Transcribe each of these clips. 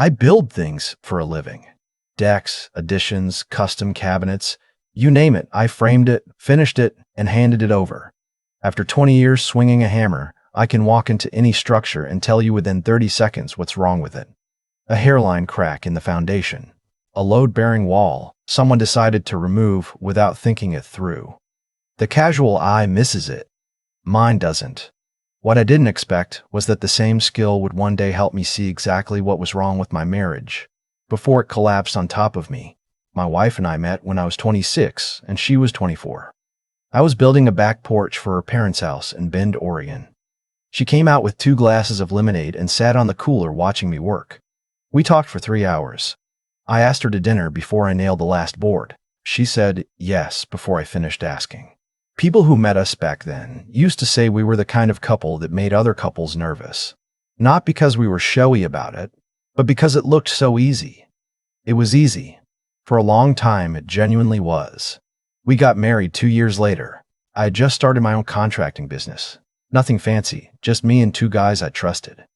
I build things for a living. Decks, additions, custom cabinets, you name it. I framed it, finished it, and handed it over. After 20 years swinging a hammer, I can walk into any structure and tell you within 30 seconds what's wrong with it. A hairline crack in the foundation. A load-bearing wall someone decided to remove without thinking it through. The casual eye misses it. Mine doesn't. What I didn't expect was that the same skill would one day help me see exactly what was wrong with my marriage before it collapsed on top of me. My wife and I met when I was 26 and she was 24. I was building a back porch for her parents' house in Bend, Oregon. She came out with 2 glasses of lemonade and sat on the cooler watching me work. We talked for 3 hours. I asked her to dinner before I nailed the last board. She said yes before I finished asking. People who met us back then used to say we were the kind of couple that made other couples nervous. Not because we were showy about it, but because it looked so easy. It was easy. For a long time, it genuinely was. We got married 2 years later. I had just started my own contracting business. Nothing fancy, just me and 2 guys I trusted.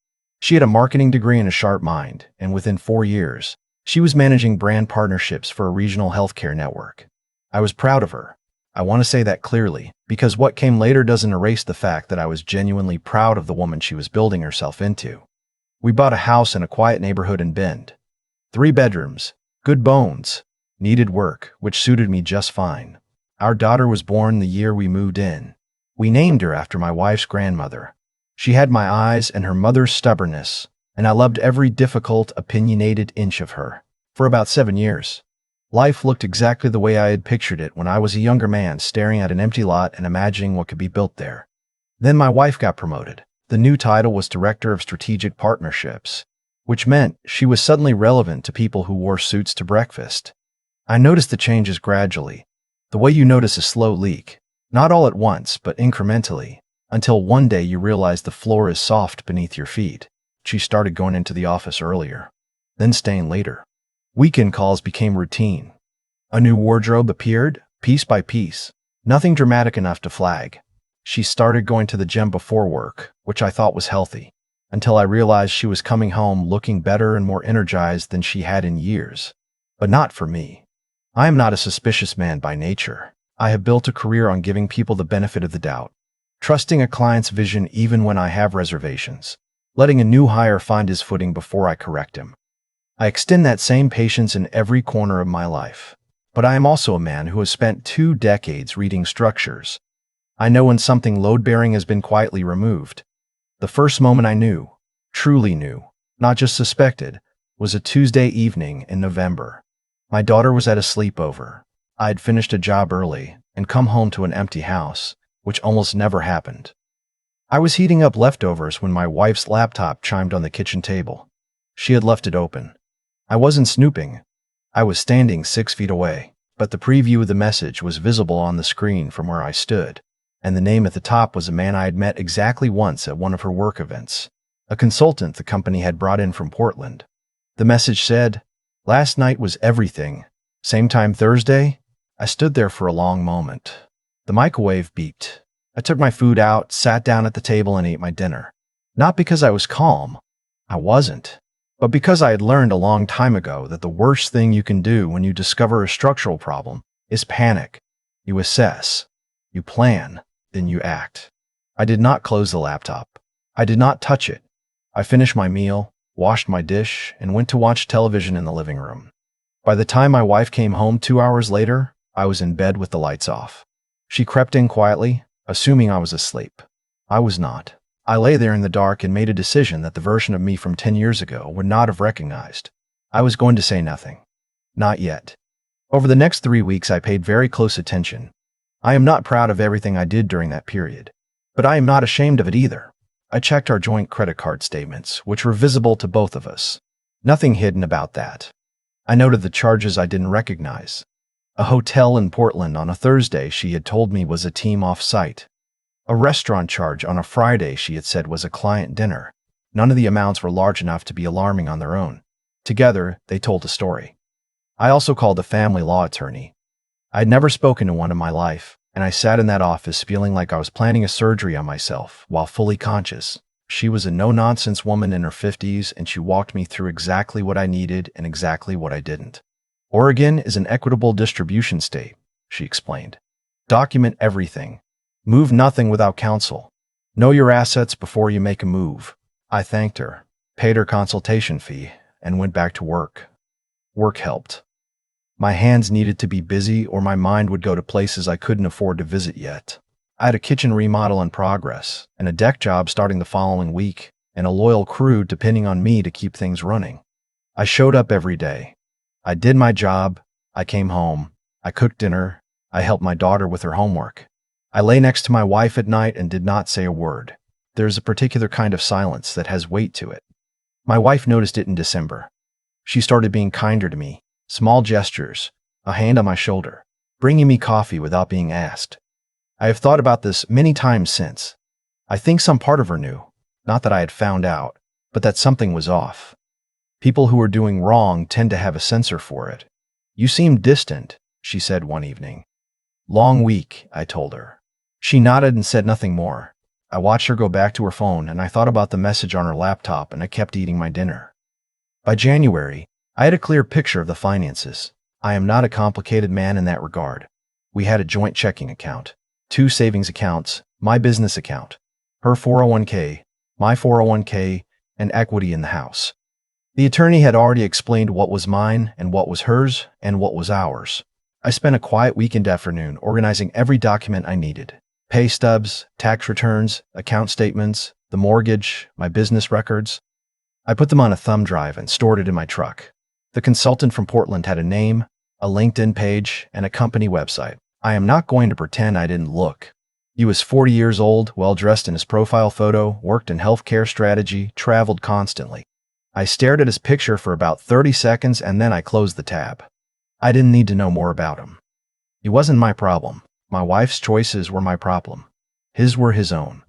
She had a marketing degree and a sharp mind, and within 4 years, she was managing brand partnerships for a regional healthcare network. I was proud of her. I want to say that clearly, because what came later doesn't erase the fact that I was genuinely proud of the woman she was building herself into. We bought a house in a quiet neighborhood in Bend. 3 bedrooms, good bones, needed work, which suited me just fine. Our daughter was born the year we moved in. We named her after my wife's grandmother. She had my eyes and her mother's stubbornness, and I loved every difficult, opinionated inch of her. For about 7 years. Life looked exactly the way I had pictured it when I was a younger man staring at an empty lot and imagining what could be built there. Then my wife got promoted. The new title was Director of Strategic Partnerships, which meant she was suddenly relevant to people who wore suits to breakfast. I noticed the changes gradually, the way you notice a slow leak, not all at once, but incrementally, until one day you realize the floor is soft beneath your feet. She started going into the office earlier, then staying later. Weekend calls became routine. A new wardrobe appeared, piece by piece, nothing dramatic enough to flag. She started going to the gym before work, which I thought was healthy, until I realized she was coming home looking better and more energized than she had in years. But not for me. I am not a suspicious man by nature. I have built a career on giving people the benefit of the doubt, trusting a client's vision even when I have reservations, letting a new hire find his footing before I correct him. I extend that same patience in every corner of my life. But I am also a man who has spent 2 decades reading structures. I know when something load-bearing has been quietly removed. The first moment I knew, truly knew, not just suspected, was a Tuesday evening in November. My daughter was at a sleepover. I had finished a job early and come home to an empty house, which almost never happened. I was heating up leftovers when my wife's laptop chimed on the kitchen table. She had left it open. I wasn't snooping. I was standing 6 feet away, but the preview of the message was visible on the screen from where I stood, and the name at the top was a man I had met exactly once at one of her work events, a consultant the company had brought in from Portland. The message said, "Last night was everything. Same time Thursday?" I stood there for a long moment. The microwave beeped. I took my food out, sat down at the table, and ate my dinner. Not because I was calm. I wasn't. But because I had learned a long time ago that the worst thing you can do when you discover a structural problem is panic. You assess, you plan, then you act. I did not close the laptop. I did not touch it. I finished my meal, washed my dish, and went to watch television in the living room. By the time my wife came home 2 hours later, I was in bed with the lights off. She crept in quietly, assuming I was asleep. I was not. I lay there in the dark and made a decision that the version of me from 10 years ago would not have recognized. I was going to say nothing. Not yet. Over the next 3 weeks, I paid very close attention. I am not proud of everything I did during that period, but I am not ashamed of it either. I checked our joint credit card statements, which were visible to both of us. Nothing hidden about that. I noted the charges I didn't recognize. A hotel in Portland on a Thursday she had told me was a team off-site. A restaurant charge on a Friday she had said was a client dinner. None of the amounts were large enough to be alarming on their own. Together, they told a story. I also called a family law attorney. I had never spoken to one in my life, and I sat in that office feeling like I was planning a surgery on myself while fully conscious. She was a no-nonsense woman in her 50s, and she walked me through exactly what I needed and exactly what I didn't. Oregon is an equitable distribution state, she explained. Document everything. Move nothing without counsel. Know your assets before you make a move. I thanked her, paid her consultation fee, and went back to work. Work helped. My hands needed to be busy or my mind would go to places I couldn't afford to visit yet. I had a kitchen remodel in progress, and a deck job starting the following week, and a loyal crew depending on me to keep things running. I showed up every day. I did my job, I came home, I cooked dinner, I helped my daughter with her homework. I lay next to my wife at night and did not say a word. There's a particular kind of silence that has weight to it. My wife noticed it in December. She started being kinder to me, small gestures, a hand on my shoulder, bringing me coffee without being asked. I have thought about this many times since. I think some part of her knew, not that I had found out, but that something was off. People who are doing wrong tend to have a sensor for it. You seem distant, she said one evening. Long week, I told her. She nodded and said nothing more. I watched her go back to her phone and I thought about the message on her laptop and I kept eating my dinner. By January, I had a clear picture of the finances. I am not a complicated man in that regard. We had a joint checking account, 2 savings accounts, my business account, her 401k, my 401k, and equity in the house. The attorney had already explained what was mine and what was hers and what was ours. I spent a quiet weekend afternoon organizing every document I needed. Pay stubs, tax returns, account statements, the mortgage, my business records. I put them on a thumb drive and stored it in my truck. The consultant from Portland had a name, a LinkedIn page, and a company website. I am not going to pretend I didn't look. He was 40 years old, well-dressed in his profile photo, worked in healthcare strategy, traveled constantly. I stared at his picture for about 30 seconds and then I closed the tab. I didn't need to know more about him. He wasn't my problem. My wife's choices were my problem. His were his own.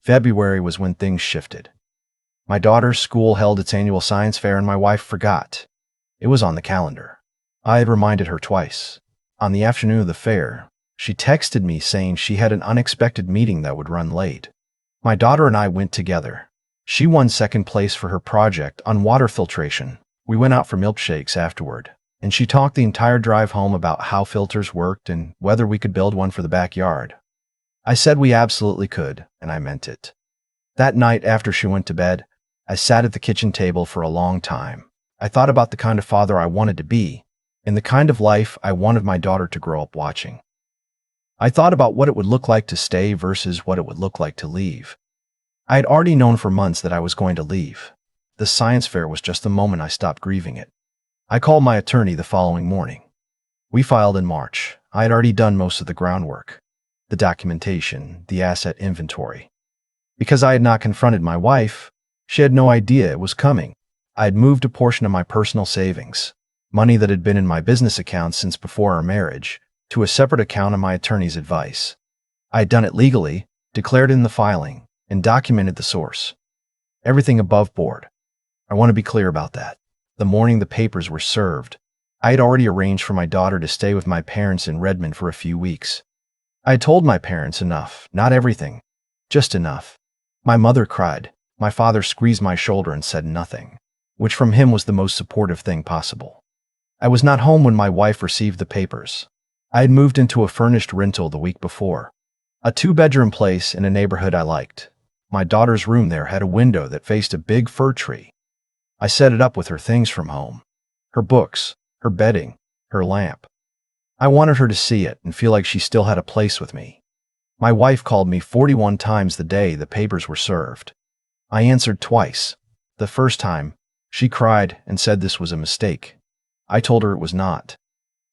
February was when things shifted. My daughter's school held its annual science fair and my wife forgot. It was on the calendar. I had reminded her twice. On the afternoon of the fair, she texted me saying she had an unexpected meeting that would run late. My daughter and I went together. She won second place for her project on water filtration. We went out for milkshakes afterward, and she talked the entire drive home about how filters worked and whether we could build one for the backyard. I said we absolutely could, and I meant it. That night after she went to bed, I sat at the kitchen table for a long time. I thought about the kind of father I wanted to be, and the kind of life I wanted my daughter to grow up watching. I thought about what it would look like to stay versus what it would look like to leave. I had already known for months that I was going to leave. The science fair was just the moment I stopped grieving it. I called my attorney the following morning. We filed in March. I had already done most of the groundwork, the documentation, the asset inventory. Because I had not confronted my wife, she had no idea it was coming. I had moved a portion of my personal savings, money that had been in my business account since before our marriage, to a separate account on my attorney's advice. I had done it legally, declared it in the filing, and documented the source. Everything above board. I want to be clear about that. The morning the papers were served, I had already arranged for my daughter to stay with my parents in Redmond for a few weeks. I had told my parents enough, not everything, just enough. My mother cried. My father squeezed my shoulder and said nothing, which from him was the most supportive thing possible. I was not home when my wife received the papers. I had moved into a furnished rental the week before, a 2-bedroom place in a neighborhood I liked. My daughter's room there had a window that faced a big fir tree. I set it up with her things from home, her books, her bedding, her lamp. I wanted her to see it and feel like she still had a place with me. My wife called me 41 times the day the papers were served. I answered twice. The first time, she cried and said this was a mistake. I told her it was not.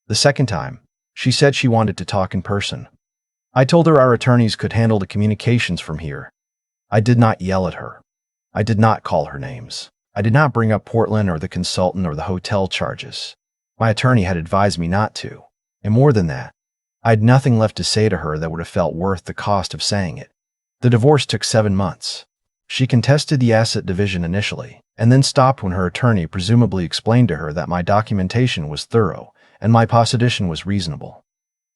The second time, she said she wanted to talk in person. I told her our attorneys could handle the communications from here. I did not yell at her. I did not call her names. I did not bring up Portland or the consultant or the hotel charges. My attorney had advised me not to. And more than that, I had nothing left to say to her that would have felt worth the cost of saying it. The divorce took 7 months. She contested the asset division initially, and then stopped when her attorney presumably explained to her that my documentation was thorough and my position was reasonable.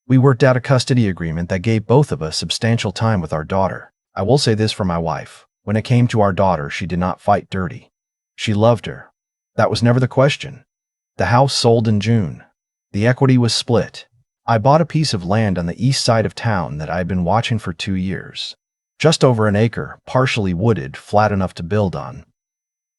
We worked out a custody agreement that gave both of us substantial time with our daughter. I will say this for my wife. When it came to our daughter, she did not fight dirty. She loved her. That was never the question. The house sold in June. The equity was split. I bought a piece of land on the east side of town that I had been watching for 2 years. Just over an acre, partially wooded, flat enough to build on.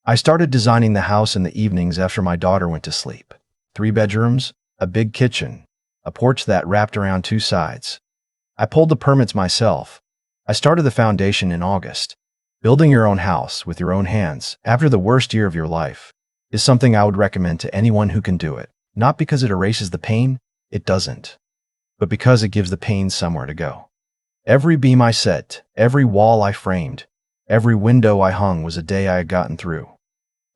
I started designing the house in the evenings after my daughter went to sleep. 3 bedrooms, a big kitchen, a porch that wrapped around 2 sides. I pulled the permits myself. I started the foundation in August. Building your own house with your own hands after the worst year of your life is something I would recommend to anyone who can do it. Not because it erases the pain, it doesn't, but because it gives the pain somewhere to go. Every beam I set, every wall I framed, every window I hung was a day I had gotten through.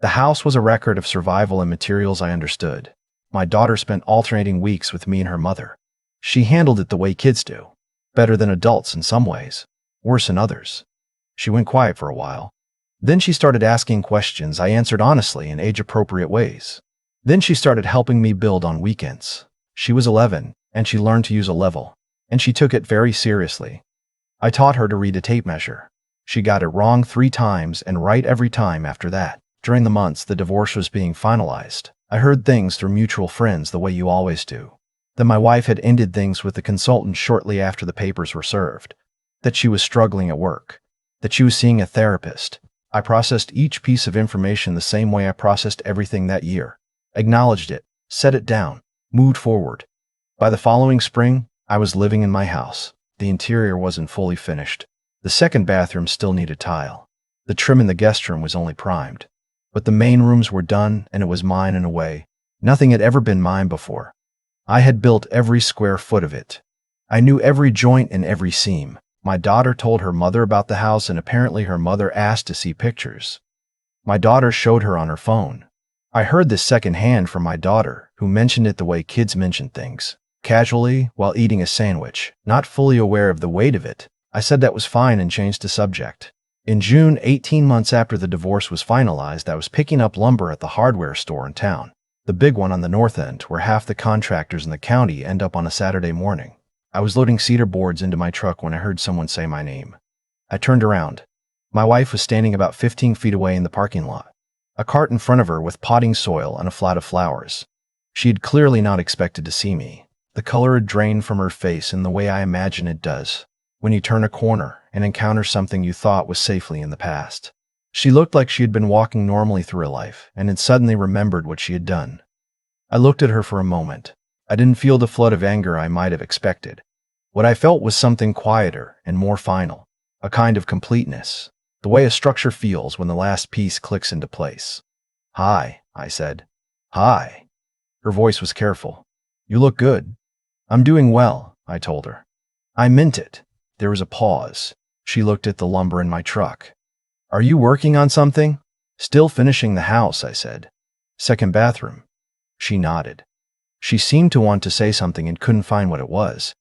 The house was a record of survival and materials I understood. My daughter spent alternating weeks with me and her mother. She handled it the way kids do. Better than adults in some ways, worse in others. She went quiet for a while. Then she started asking questions I answered honestly in age-appropriate ways. Then she started helping me build on weekends. She was 11, and she learned to use a level, and she took it very seriously. I taught her to read a tape measure. She got it wrong 3 times and right every time after that. During the months the divorce was being finalized, I heard things through mutual friends the way you always do. That my wife had ended things with the consultant shortly after the papers were served. That she was struggling at work. That she was seeing a therapist. I processed each piece of information the same way I processed everything that year. Acknowledged it, set it down, moved forward. By the following spring, I was living in my house. The interior wasn't fully finished. The second bathroom still needed tile. The trim in the guest room was only primed. But the main rooms were done, and it was mine in a way. Nothing had ever been mine before. I had built every square foot of it. I knew every joint and every seam. My daughter told her mother about the house, and apparently her mother asked to see pictures. My daughter showed her on her phone. I heard this secondhand from my daughter, who mentioned it the way kids mention things. Casually, while eating a sandwich, not fully aware of the weight of it, I said that was fine and changed the subject. In June, 18 months after the divorce was finalized, I was picking up lumber at the hardware store in town. The big one on the north end, where half the contractors in the county end up on a Saturday morning. I was loading cedar boards into my truck when I heard someone say my name. I turned around. My wife was standing about 15 feet away in the parking lot. A cart in front of her with potting soil and a flat of flowers. She had clearly not expected to see me. The color had drained from her face in the way I imagine it does when you turn a corner and encounter something you thought was safely in the past. She looked like she had been walking normally through her life and had suddenly remembered what she had done. I looked at her for a moment. I didn't feel the flood of anger I might have expected. What I felt was something quieter and more final, a kind of completeness, the way a structure feels when the last piece clicks into place. "Hi," I said. "Hi." Her voice was careful. "You look good." "I'm doing well," I told her. I meant it. There was a pause. She looked at the lumber in my truck. "Are you working on something?" "Still finishing the house," I said. "Second bathroom." She nodded. She seemed to want to say something and couldn't find what it was.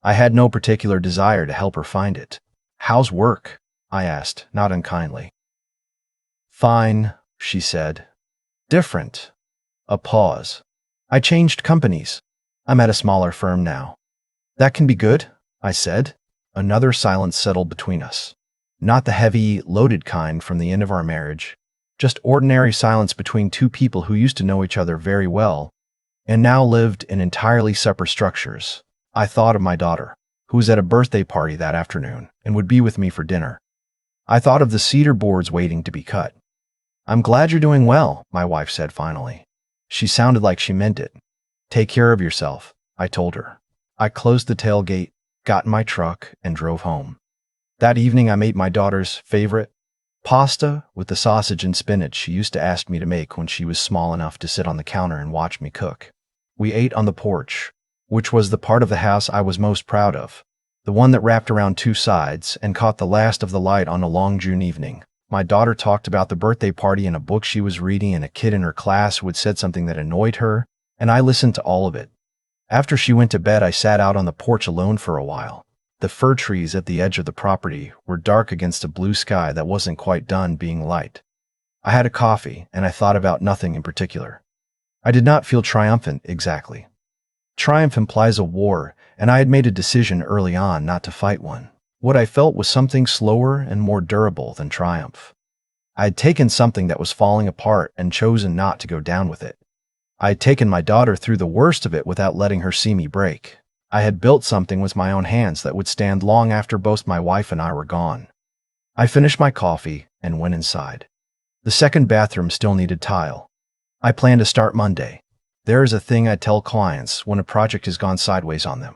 I had no particular desire to help her find it. "How's work?" I asked, not unkindly. "Fine," she said. "Different." A pause. "I changed companies. I'm at a smaller firm now." "That can be good," I said. Another silence settled between us. Not the heavy, loaded kind from the end of our marriage. Just ordinary silence between 2 people who used to know each other very well and now lived in entirely separate structures. I thought of my daughter, who was at a birthday party that afternoon and would be with me for dinner. I thought of the cedar boards waiting to be cut. "I'm glad you're doing well," my wife said finally. She sounded like she meant it. "Take care of yourself," I told her. I closed the tailgate, got in my truck, and drove home. That evening I made my daughter's favorite pasta with the sausage and spinach she used to ask me to make when she was small enough to sit on the counter and watch me cook. We ate on the porch, which was the part of the house I was most proud of, the one that wrapped around 2 sides and caught the last of the light on a long June evening. My daughter talked about the birthday party and a book she was reading and a kid in her class who had said something that annoyed her, and I listened to all of it. After she went to bed, I sat out on the porch alone for a while. The fir trees at the edge of the property were dark against a blue sky that wasn't quite done being light. I had a coffee, and I thought about nothing in particular. I did not feel triumphant exactly. Triumph implies a war, and I had made a decision early on not to fight one. What I felt was something slower and more durable than triumph. I had taken something that was falling apart and chosen not to go down with it. I had taken my daughter through the worst of it without letting her see me break. I had built something with my own hands that would stand long after both my wife and I were gone. I finished my coffee and went inside. The second bathroom still needed tile. I planned to start Monday. There is a thing I tell clients when a project has gone sideways on them.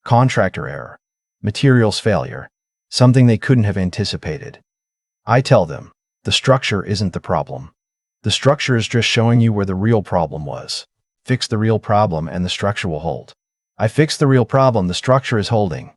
Contractor error, materials failure, something they couldn't have anticipated. I tell them, the structure isn't the problem. The structure is just showing you where the real problem was. Fix the real problem and the structure will hold. I fixed the real problem, the structure is holding.